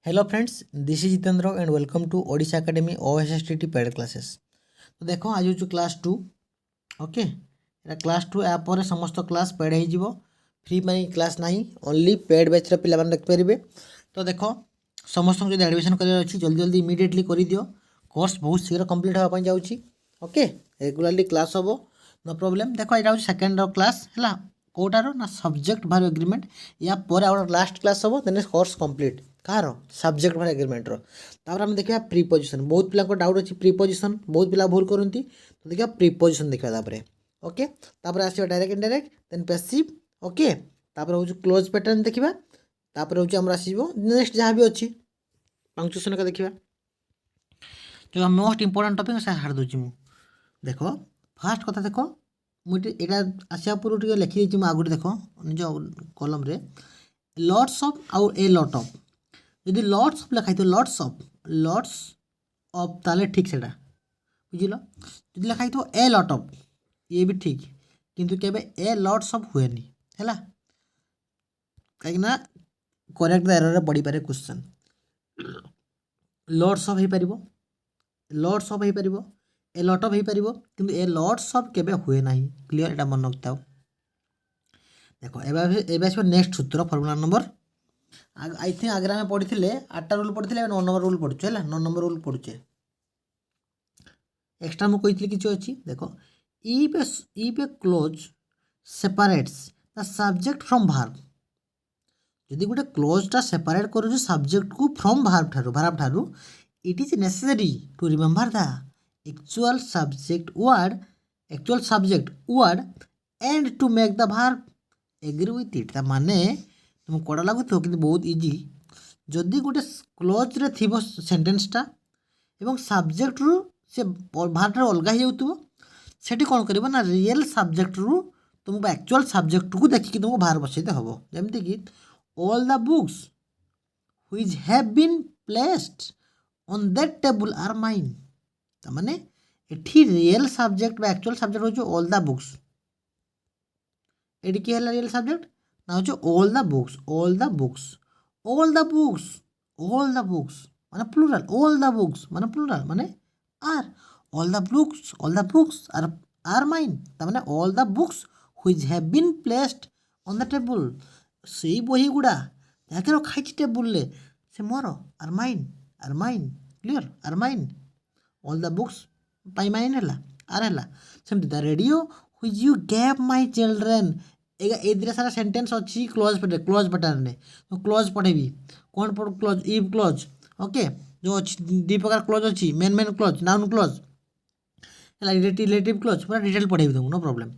Hello friends, this is Jitendra and welcome to Odisha academy OSSTT paid classes. तो देखो आज हूँ क्लास 2। ओके, क्लास 2 यापर समस्त क्लास पेड हो फ्री माई क्लास ना ओनली पेड बैच पे देखिपारे। तो देख समस्त जो एडमिशन करार अच्छी जल्दी जल्दी इमिडिएटली कर दियो। कोर्स बहुत शीघ्र कंप्लीट होगा जाऊँगी। ओके, रेगुलारली क्लास हम नो प्रोब्लेम। देख यहाँ हूँ सेकेंड क्लास है कौटार ना सब्जेक्ट भार एग्रीमेंट या लास्ट क्लास हम देन कोर्स कंप्लीट कार सब्जेक्ट भार एग्रीमेंट तापर आम देखा प्रीपोजिशन। बहुत पिला डाउट अच्छी प्रीपोजिशन, बहुत पिला भूल करती। तो देखा प्रीपोजिशन देखा तापर। ओके, तापर आस direct indirect then passive. Okay, तापर हूँ क्लोज पैटर्न देखा। तापर हूँ आम आसो नेक्स्ट जहाँ भी अच्छी पंक्चुएसन का देखा। जो मोस्ट इंपोर्टाट टपिक से हार दूसरी देख फास्ट कथा देख मुझे यहाँ आसा पूर्व लिखी देती आगुरी देख निज कलम रे लट्स अफ आउ ए लट अफ। यदि लट्स अफ लिखाई लट्स अफ ताले ठीक से बुझल। जो लिखाई ए लट अफ ये भी ठीक, किंतु केबे ए लट्स अफ हुए है कहीं करेक्ट एरर पड़ पारे क्वेश्चन। लट्स अफ हो पार, लट्स अफ हो पार, ए लट अफ हो पार, किंतु ए लट्स अफ केबे हुए ना। क्लीयर, एटा मन रखिथा। देखो एवं आस नेक्स्ट सूत्र फर्मुला नंबर आई थिंक आगे आम पढ़ी 8टा रूल पढ़ी 9 नंबर रूल पढ़ुचे है 9 नंबर रूल पढ़ुचे। एक्सट्रा मुझे कही कि अच्छी देख if a clause separates the subject from verb. जदि गोटे क्लोजटा सेपरेट कर सब्जेक्ट को फ्रॉम भार्ब ठारू it is necessary to remember the actual subject word and to make the verb agree with it. माने तुमको कड़ा लगुव कि बहुत इजी। जदि गोटे क्लोज रे थी सेंटेंसटा एवं सब्जेक्ट रु से भार्ब अलग हो जाऊ सेठी कौन कर ना रियल सब्जेक्ट रु तुमको एक्चुअल सब्जेक्ट को देखिए तुमको भार बसैते हम। जमती कि all the books which have been placed on that table are mine. माने एठी रियल सब्जेक्ट एक्चुअल सब्जेक्ट हो ऑल द बुक्स। एटी किए रियल सब्जेक्ट ना हो all the books, all the books, all the books, all the books माने plural, all the books माने plural माने are all the books are mine. तामाने all the books which have been placed on the table से बही गुड़ा जहाँके रखाई table से मोर are mine clear are mine all the books पाई माइन है आर है सेमती the radio which you gave my children. ए दिरा सारा सेंटेंस अच्छी क्लोज पैटर्न में। तो क्लोज पढ़ेबी कौन पढ़ क्लोज इफ क्लोज। ओके, जो अच्छी दी प्रकार क्लोज अच्छी main close noun close relative close पूरा डिटेल पढ़ेबी तुमको नो प्रॉब्लम।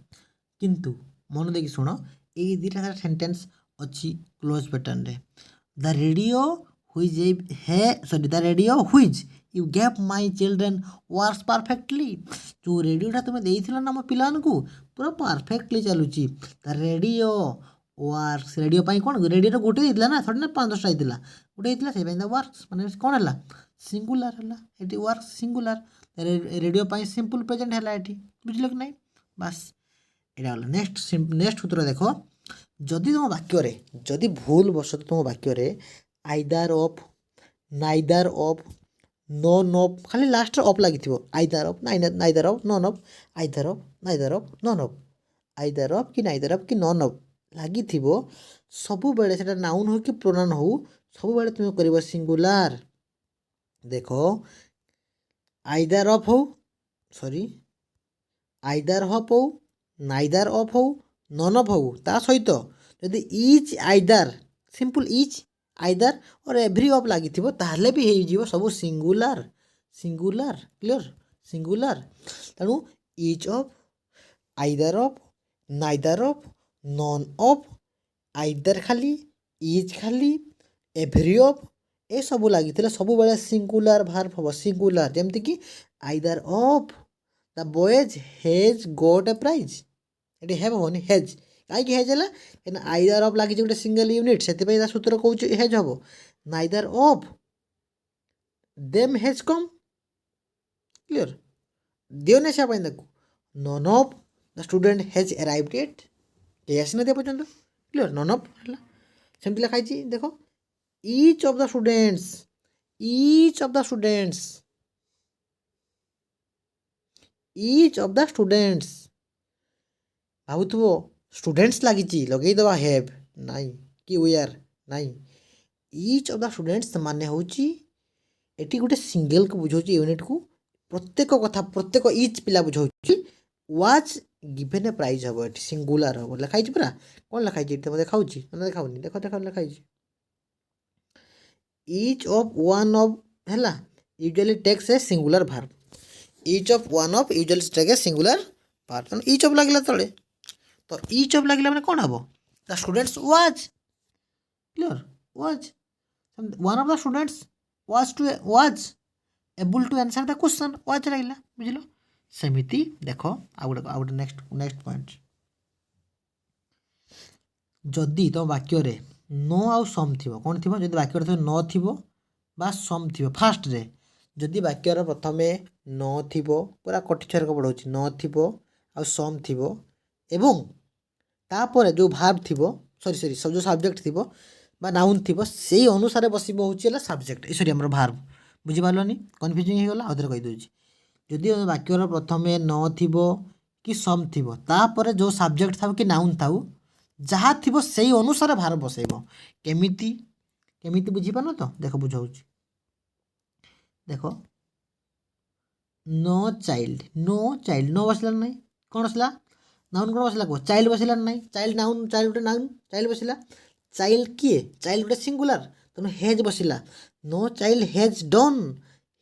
किंतु मन देखिए शुण ये दुटा सारा सेंटेंस अच्छी क्लोज पैटर्न रे the radio which you gave my children works perfectly. जो रेडियोटा तुम देइथिलो ना मो पिलान को पूरा परफेक्टली चलुची। द रेडियो वर्क्स रेडियो पाई कौन रेडियो गोटे देइथिला ना थोड़ी ना 5-10टा देइथिला गोटे देइथिला से द वर्क्स माने कौन हला सिंगुलर हला एटी वर्क्स सिंगुलर रेडियो पाई सिंपल प्रेजेंट हला एटी बुझिलो कि नहीं बस एटा हला। नेक्स्ट सूत्र देखो जदि तुम वाक्य जदि भूल बस तुम वाक्य either of neither of none of खाली लास्ट ऑफ लगी either of neither of none of either of neither of none of either of कि नाइदर ऑफ कि नॉन ऑफ लगी सब बेले से नाउन हो कि प्रोनाउन हो सब बेले तुम कर सिंगुलर। देखो आइदर ऑफ हो सॉरी आइदर ऑफ हो नाइदर ऑफ हो नॉन ऑफ हो ता सहित जदि is either simple is either और एभ्री ऑफ लगी ताहले भी हो सब सिंगुलर सिंगुलर क्लियर सिंगुलर। तेणु is of either of neither of none of either खाली इज खाली एभ्री ऑफ ए सब लगी सब बेले सिंगुलर भार्ब हम सिंगुलर। जमती कि either of the boys has got a prize ये हेज हेनी हेज कहीं हेज है आइदर ऑफ लगी गोटे सिंगल यूनिट से सूत्र कौन हेज हम neither of them has come clear दियोने से देखो none of the student has arrived yet ये आसी ना पर्यटन क्लीयर नॉन ऑफ है सेमती लिखाई देख each of the students, each of the students, each of the students ଭାବୁଥିବ ଷ୍ଟୁଡେଣ୍ଟସ୍ ଲାଗିଛି ଲଗେଇଦେବା ହେଭ୍ ନାଇଁ କି ୱେୟାର୍ ନାଇଁ ଇଚ୍ ଅଫ୍ ଦ ଷ୍ଟୁଡେଣ୍ଟସ୍ ମାନେ ହେଉଛି ଏଠି ଗୋଟେ ସିଙ୍ଗଲକୁ ବୁଝାଉଛି ୟୁନିଟ୍କୁ ପ୍ରତ୍ୟେକ କଥା ପ୍ରତ୍ୟେକ ଇଚ୍ ପିଲା ବୁଝାଉଛି ୱାଚ୍ ଗିଭେନ୍ ଏ ପ୍ରାଇଜ୍ ହେବ ଏଠି ସିଙ୍ଗୁଲାର ହେବ ଲେଖା ହେଇଛି ପୁରା କ'ଣ ଲେଖା ହେଇଛି ଏଠି ତମେ ଦେଖାଉଛି ମାନେ ଦେଖାଉନି ଦେଖ ଦେଖ ଲେଖା ହେଇଛି ଇଚ୍ ଅଫ୍ ୱାନ୍ ଅଫ୍ ହେଲା usually takes a singular verb each of one of usually take a singular verb ତେଣୁ ଇଚ୍ ଅଫ୍ ଲାଗିଲା ତଳେ तो इच ऑफ लगे मैंने कौन हम the students was clear was one of the students was able to answer the question was रहा बुझल सेमिति देख आउ नेक्स्ट पॉइंट जदि तुम वाक्य रे नो आउ सम थी कौन थी जब वाक्य थे न थी सम थी फास्ट रे जदि वाक्यर प्रथम न थी पूरा कटिछर को पढ़ाऊँ न थी आउ सम थी एवं तापर जो भार्ब थी सॉरी सब जो सब्जेक्ट थी नाउन थी से अनुसार बस हूँ सब्जेक्ट सॉरी आम भार्ब बुझिपारे कन्फ्यूजिंग होगा आउ थे कहीदे जदि वाक्यर प्रथम न थी कि सम थी तापर जो सब्जेक्ट था कि नाउन था जहाँ थी से अनुसार भार्ब बसैब केमिति केमिति बुझीपार तो देख बुझाऊँ देख नो चाइल्ड नो बसला ना कौन बसला नाउन कौन बसला कह चाइल्ड बसला ना चाइल्ड नाउन चाइल्ड गोटे नाउन चाइल्ड बसला चाइल्ड किए चाइल्ड गोटे सिंगुलार तेणु हेज बसला no child has done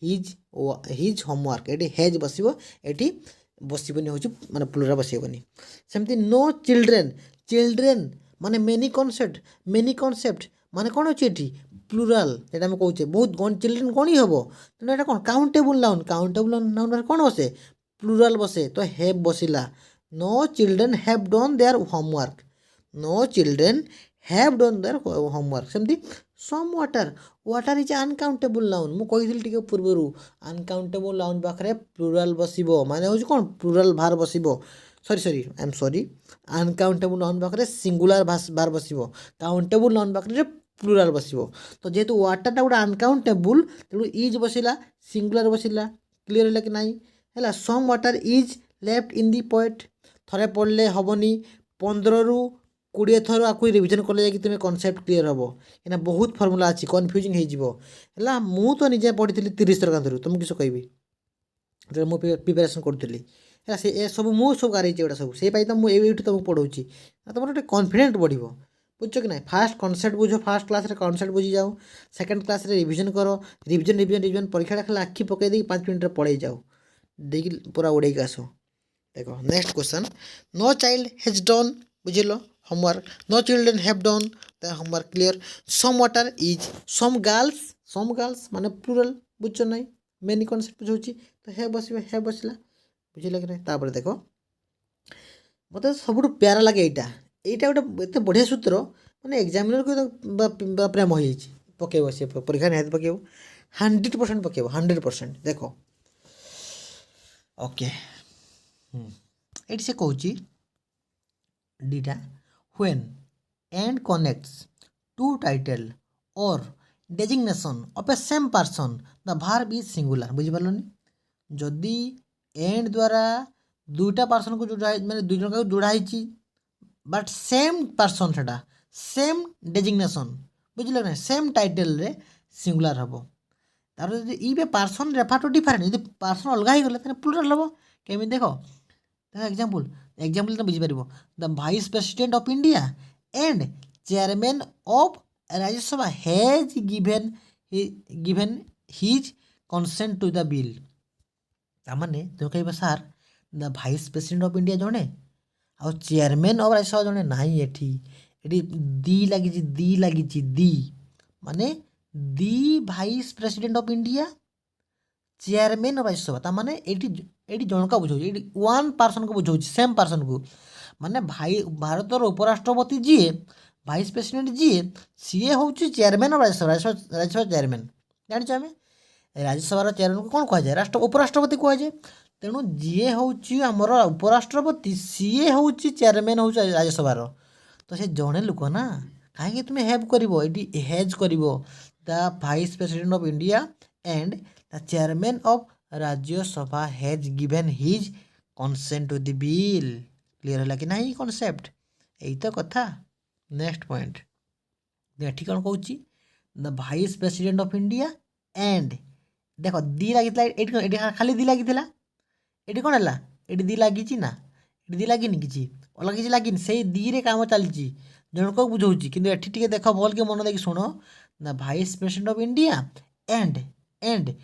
his homework ये हेज बस ये बसबनी हूँ माने प्लुराल बसबनी सेमती नो चिल्ड्रेन चिल्ड्रेन माने मेनी कनसेप्ट माने कौन अच्छे ये प्लुराल ये आम कहे बहुत चिल्ड्रेन कौन ही हम तेना यहाँ कौन काउंटेबल नाउन कौन बसे प्लुराल बसे तो हेव बसला no children have done their homework no children have done their homework सेमती some water is uncountable noun मु कही टे पूर्वर अनकाउंटेबल नाउन पाखे प्लुराल बसब माने हूँ कौन प्लुराल भार बसब sorry I am sorry uncountable noun पाखे सिंगुलार भार बसब काउंटेबल नाउन पाखे प्लुराल बसब तो जेहेतु वाटरटा गोटे अनकाउंटेबल तेणु इज बसला सिंगुलार बसला क्लीयर है कि नहीं है some water is left in the point थरे पढ़ले हेनी 15 ରୁ 20 थर आपको रिविजन कले तुम कनसेप्ट क्लीयर हम कहीं बहुत फर्मुला अच्छी कन्फ्यूजिंग है मु तो निजे पढ़ी 30 थर कांतरू तुमको किस कहबी जो मुझे प्रिपेरेसन करी है से ए सब मुझे सब गारे एटा सब से तो मुझे तुमको पढ़ाऊँगी तुम गोटे कन्फिडेंट बढ़ बुझ कि ना फास्ट कनसेप्ट बुझ फास्ट क्लास कनसेप्ट बुझी जाओ सेकेंड क्लास रिविजन कर रिविजन परीक्षा खाली आखि पकई 5 मिनट पड़े जाओ देखिए पूरा उड़े आस देखो next question no child has done बुझल homework no children have done the homework clear some water is some girls माने प्लुरल बुझ ना मेनी कनसेप्ट बुझाऊँ तो हे बसला बुझल कि नहीं तापर देख मत सब प्यारा लगे यहाँ गोटे एत बढ़िया सूत्र मैंने एग्जामिनर को प्रेम हो पकेब सी परीक्षा निहत पकेब 100% पकेब 100% देख ओके ये से कौच दीटा when and connects two title or designation of a same person the verb is singular बुझिपारनी जदि एंड द्वारा दुईटा पर्सन को जोड़ा मैंने दुई जन को जोड़ाई बट सेम पर्सन से सेम डेजिग्नेशन बुझल ना सेम टाइटल रे सिंगुलर हम तार ये पर्सन रेफर टू डिफरेंट जो पर्सन अलग हो गले प्लुराल हम केमी देख एग्जाम्पल तुम बुझीपार the vice president of India and chairman of Rajya Sabha has given his consent to the bill तामाने तुम कह सार the vice president of India जड़े आ चेयरमैन ऑफ राज्यसभा जड़े ना ये दी लगी माने the vice president of India chairman of Rajya Sabha तामाने ये जनका बुझाऊँ ये वन पर्सन को बुझाऊँ सेम पर्सन को माने भाई भारतर उपराष्ट्रपति जी वाइस प्रेसिडेंट जी सी हूँ चेयरमैन ऑफ राज्यसभा चेयरमैन जानी आम राज्यसभा चेयरमैन को कौन कहुए राष्ट्र उपराष्ट्रपति कहुए तेणु जी हूँ आमर उपराष्ट्रपति सी हूँ चेयरमैन हूँ राज्यसभा तो से जड़े लोक ना कहीं तुम्हें हेव कर हेज कर the vice president of India and the chairman of Rajya Sabha has given his consent to the bill. Clear है कि नहीं कॉन्सेप्ट यही तो कथा। नेक्स्ट पॉइंट एठी कौन कहूँ the vice president of India and देख दी लगी खाली दी लगी ये कौन है ये दी लगी ना ये दी लगे कि अलग किसी लगे से दी रे काम चलती जनक बुझाऊँ कि ये देख भल के मन देखिए शुण the vice president of India and and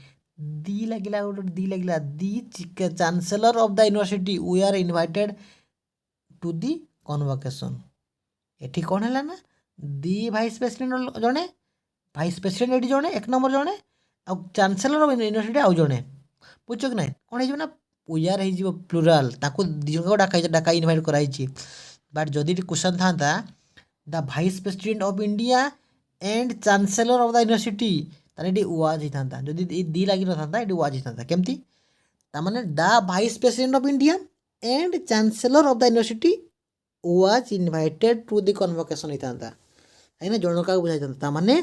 the लगिला गोटे दी लगिला the chancellor of the university we are invited to the convocation. एठी कौन है ना दी भाइस प्रेसिडेंट जड़े भाइस प्रेसिडेंट ये जड़े एक नंबर जड़े आ चांसेलर ऑफ यूनिवर्सिटी आउ जड़े बुझ कि ना कौन हो वी आर हो प्लूराल ताको दिजक डाका इनभाइट कराई। बट जदि क्वेश्चन था the vice president of India and chancellor of the university ताले ये वाज होता जदि दी लगी न था ये वाज होता केमती तामाने the vice president of India and chancellor of the university was invited to the convocation होता कहीं जनक बुझाई माने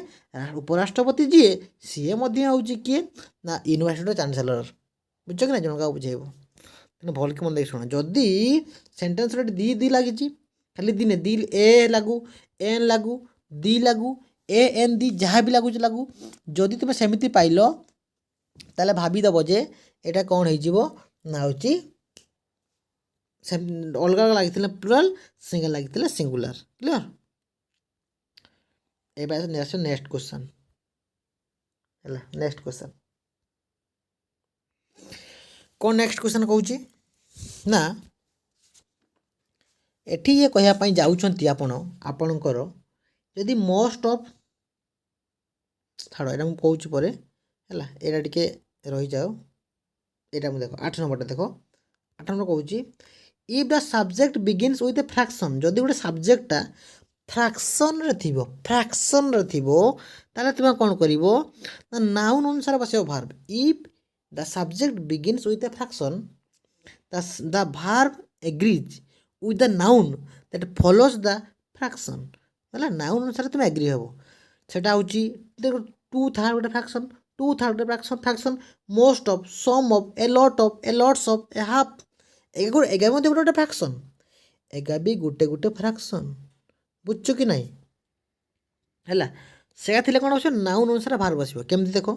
उपराष्ट्रपति जी सी हूँ किए ना यूनिवर्सिटी चांसेलर बुझ कि ना जनक बुझेब तेना भल कि मन देख शुण जदि सेन्टेन्स दी दी लगी खाली दी दी ए लागू एन लागू दी लागू ए एन दी जहाँ भी लगुच लागू जदि तुम सेमती पाइल ताले भावीदेव जे यहाँ कौन हो अलग अलग लगी प्लुराल सिंगल लगी singular. Clear A next question है नेक्स्ट क्वेश्चन कौन नेक्स्ट क्वेश्चन कहूँ ना एठी ये कहवाई जाऊँच आपणकर जदि मोस्ट ऑफ छाड़ यहाँ मुझे कहूँ पर है यहाँ टे रही जाओ यहाँ देख 8 नंबर देख 8 नंबर कहूँ if the subject begins with a fraction जदि गोटे सब्जेक्टा फ्रैक्शन रे थिबो ताले तुम कौन कर नाउन अनुसार बस verb if the subject begins with a fraction the verb agrees with the noun that follows the fraction है नाउन अनुसार तुम एग्री हे सेटा हूँ देख 2/3 गोटे फ्रैक्शन 2/3 गोटे fraction most of some of a lots of a half एगा गोटे गोटे फ्रैक्शन एगा भी गोटे गोटे फ्रैक्शन बुझ कि नहीं है से कौन हो नाउन अनुसार भार बस केमती देख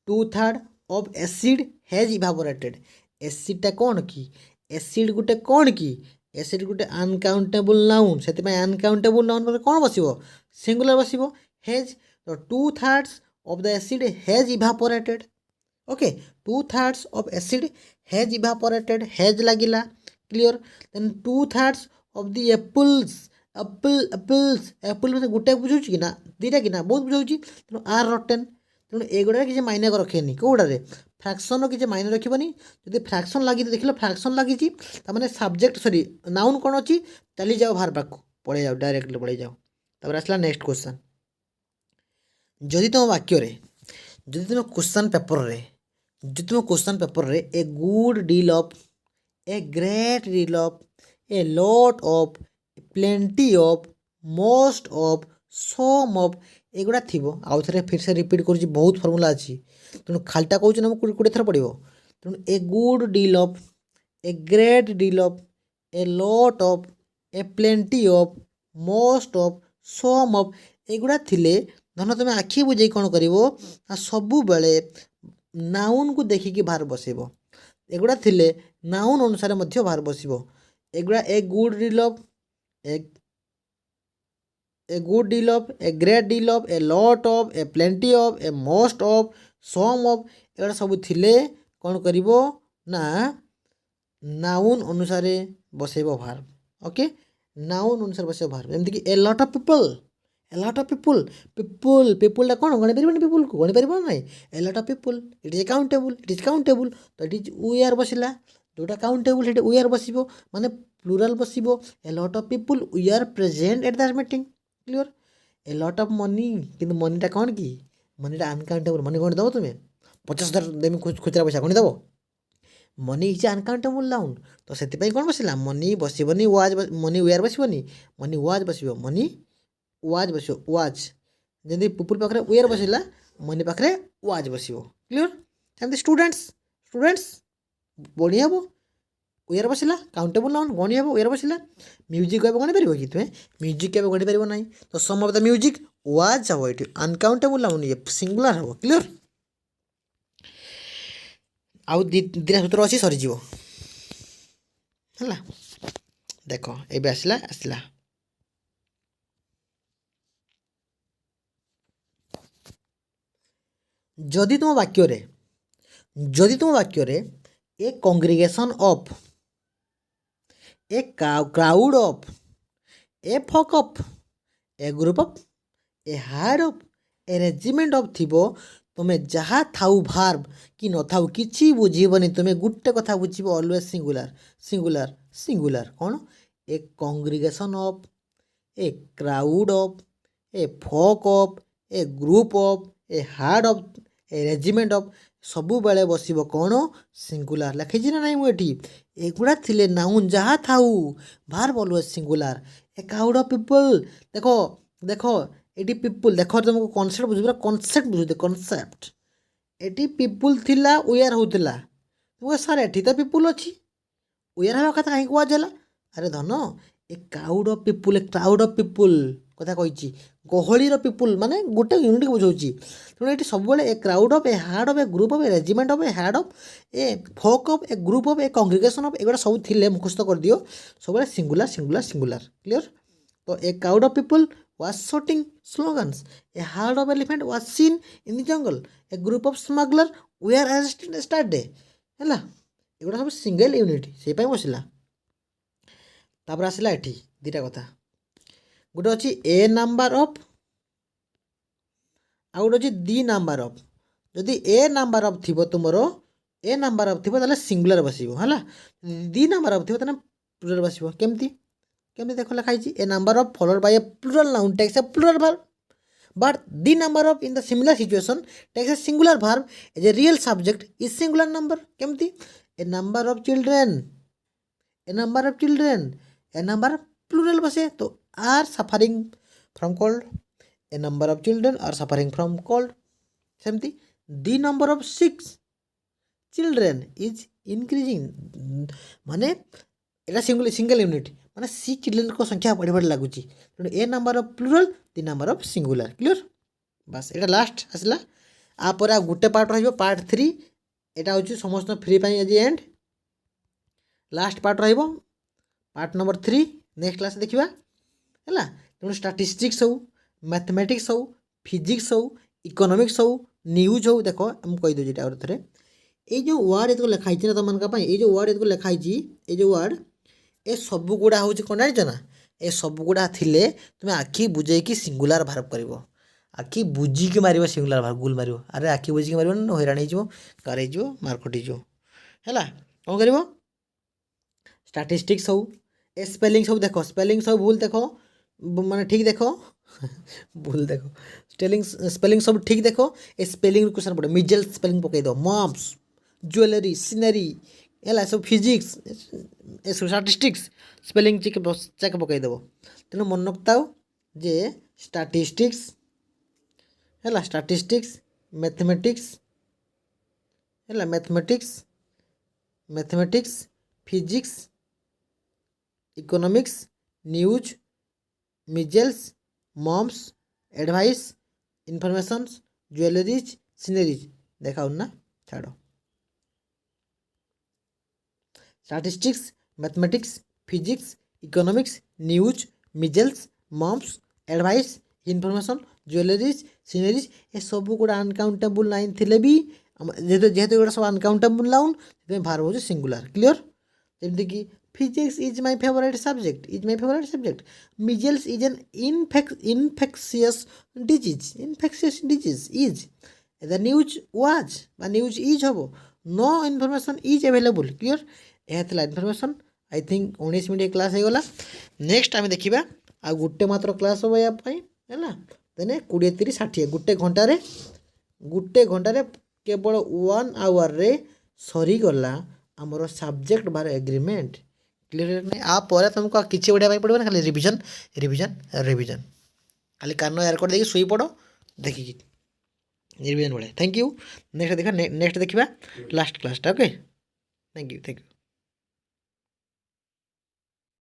2/3 ऑफ एसिड हैज इवापोरेटेड एसिडटा कौन कि एसिड गोटे कौन कि एसिड गोटे अनकाउंटेबल नाउन से अनकाउंटेबल नाउन कौन बस सिंगुलर बस हैज तो 2/3 of the acid has evaporated okay 2/3 of acid has evaporated has लगिला। Clear then 2/3 of the apples apple मतलब गोटे बुझाऊँ कि ना दीटा कि ना बहुत बुझाऊँ तेणु आर रटेन तेणु एगुड़ा किसी मायने रखेनि कौटारे फ्रैक्शन किसी मायने रखनी जब फ्रैक्शन लगी देख लो फ्रैक्शन लगी मैंने सब्जेक्ट सॉरी नाउन कौन अच्छी चली जाओ बाहर पाक पड़े जाओ डायरेक्टली पड़े जाओ तापर आसला नेक्स्ट क्वेश्चन जदि तुम वाक्य जदि तुम क्वेश्चन पेपर रे a good deal of a great deal of a lot of plenty of most of some of एगुड़ा थी आउ थे फिर से रिपीट कर बहुत फर्मूला अच्छी तेणु खालटा कौन ना कोड़े थर पड़ो तेणु a good deal of a great deal of a lot of a plenty of most of some of एगुड़ा थिले धन तुम आखि बुझे कौन कर सबु बेले नाउन को देखिकी बाहर बसब एगुड़ा थिले नाउन अनुसार बाहर बसब एगुड़ा a good deal of a good deal of a great deal of a lot of a plenty of a most of some of एगुड़ा सब थिले कौन कर ना नाउन अनुसार बसैब भार ओके नाउन अनुसार बसैब भार जमीक ए लॉट ऑफ पीपल कौन गणी पार पीपल को गणी पार ना ए lot of people it is countable तो इट इज वी आर बसला जोटा काउंटेबल से वी आर बस माने plural bus a lot of people we are present at that meeting. Clear a lot of money कि मनीटा कौन कि मनीटा अनकाउंटेबल मनी गणी दब तुम्हें 50,000 देवी खुचरा पैसा गणी दब मनी इज अनकाउंटेबल नाउन तो से कौन बसला मनी बसबनी वाज मनी वे आर बसबनी मनी वाज बस मनी वाज बस वाज जमी पुपुल पाखे वेयर बसला मनी पाखे वाज बस क्लीयर सेमती स्टूडेंट्स स्टूडेंट्स गणी हे वेयर बसला काउंटेबल नाउन गणी हे वेयर बसला म्यूजिक के गणी पार कि तुम्हें म्यूजिक के गणी पार ना तो सम ऑफ द म्यूजिक वाज हम ये अनकाउंटेबल नाउन ये सिंगुलर हम क्लीयर आउ दिटा सूत्र अच्छी सरीज है देख ए आसला आसला जदि तुम वाक्य a congregation of a crowd of a flock of a group of a herd of a regiment of थी तुम्हें जहाँ थाउ भार्ब कि न थाउ कि बुझीबनी तुम्हें गोटे कथा बुझीब ऑलवेज सिंगुलर सिंगुलर सिंगुलर कौन a congregation of a crowd of a flock of a group of a herd of a regiment of सबु बेले बसिबो कौन सिंगुलर लिखी ना नहीं मुझे एगुड़ा थिले नाउन जहाँ थाउ verb always singular a crowd of people देखो देखो ये पीपुल देख तुमको कनसेप्ट बुझे कनसेप्ट बुझे कनसेप्ट ये पीपुल थिला वेयर होता तुमको सार एटी तो पीपुल अच्छी वेयर हवा कथा कहीं कुआला अरे धन ए क्राउड ऑफ पीपुल कथा कही गहलीर पीपुल माने गोटे यूनिट को बुझाऊँ तेणु ये सब a crowd of a herd of a group of a regiment of a herd of a flock of a group of a congregation of एगुड़ा सब थिले मुखस्त कर दियो सब सिंगुलर सिंगुलर सिंगुलर क्लीयर तो ए crowd of people was shouting slogans. A herd of elephant was seen in the jungle. A group of smugglers were arrested yesterday. है एगुड़ा सब single unit से बसला तापर आसला एठी दीटा कथा गोटे अच्छी ए नंबर ऑफ आ गोटे अच्छी दी नंबर ऑफ जदि ए नंबर ऑफ थी तुमर ए नंबर ऑफ थी ताले सिंगुलर बसिबो हला दी नंबर ऑफ थी ताले प्लुरल बसिबो केमती केमती देख लिखाई a number of followed by a plural noun takes a plural verb but the number of in the similar situation takes a singular verb as a real subject is singular number केमती a number of children a number of children a number plural बसे तो are suffering from cold a number of children are suffering from cold सेमती the number of 6 children is increasing माने एटा single unit माने 6 children को संख्या बढ़ी बढ़ी लगुच तेणु a number of plural the number of singular clear बस एटा लास्ट आसला आपर आ गोटे पार्ट रही पार्ट 3 एटा हूँ समस्त फ्री आज and last part part number 3 next class देखा है तेणु स्टाटिस्टिक्स हो मैथमेटिक्स हो फिजिक्स हो इकोनॉमिक्स हो न्यूज हो देख हम कहीदे और थे ये जो वर्ड ये लिखाई ना तुम ये जो वर्ड ये लिखाई ये जो वर्ड ए सब गुड़ा हूँ कौन जान ना ए सब गुड़ा थिले तुम्हें आखि बुझे सिंगुलर भार्ब कर आखि बुझिकी मार सिंगुलर भार्ब गुल मार अरे आखि बुझिकी मार हैरान हो कार मार्क कटिज है कौन कर स्टाटिस्टिक्स हो ए स्पेलिंग सब देख स्पेलिंग सब भूल देख माने ठीक देख भूल देख स्पेलिंग सब ठीक देख ए स्पेलिंग क्वेश्चन पड़े मिजेल स्पेलिंग पकई दो मॉम्स ज्वेलरी सीनरी है सब फिजिक्स स्टाटिस्टिक्स स्पेलिंग चेक पकईदेव तेणु मन रखताओ जे स्टाटिस्टिक्स है स्टाटिस्टिक्स मैथमेटिक्स है mathematics physics economics news measles mumps advice information jewelleries sceneries देखा ना छाड़ statistics mathematics physics economics news measles mumps advice information jewelleries sceneries ये सब गुड़ा अनकाउंटेबल लाइन थिले भी जेहेतु जेहेतु गुड़ा सब अनकाउंटेबल नाउन भार्ब हो सिंगुलर क्लीयर जमती कि physics is my favourite subject measles is an infectious disease is the news was बा न्यूज इज हम no information is available clear यह था information I think 19 minute class हो गला next आम देखा आ गोटे मात्र क्लास हम यापाई है देने 20-30-60 गोटे घंटे केवल 1 आवर रे सरीगला आमर सब्जेक्ट बार एग्रीमेंट क्लीयर नहीं आप तुमको किसी पढ़ाई पड़ो ना खाली रिविजन रिविजन रिविजन खाली कान एयरकट देखिए शोई पड़ देखिए रिविजन भाई। Thank you. नेक्स्ट देखा नेक्स्ट देखा लास्ट क्लासटा। Okay thank you.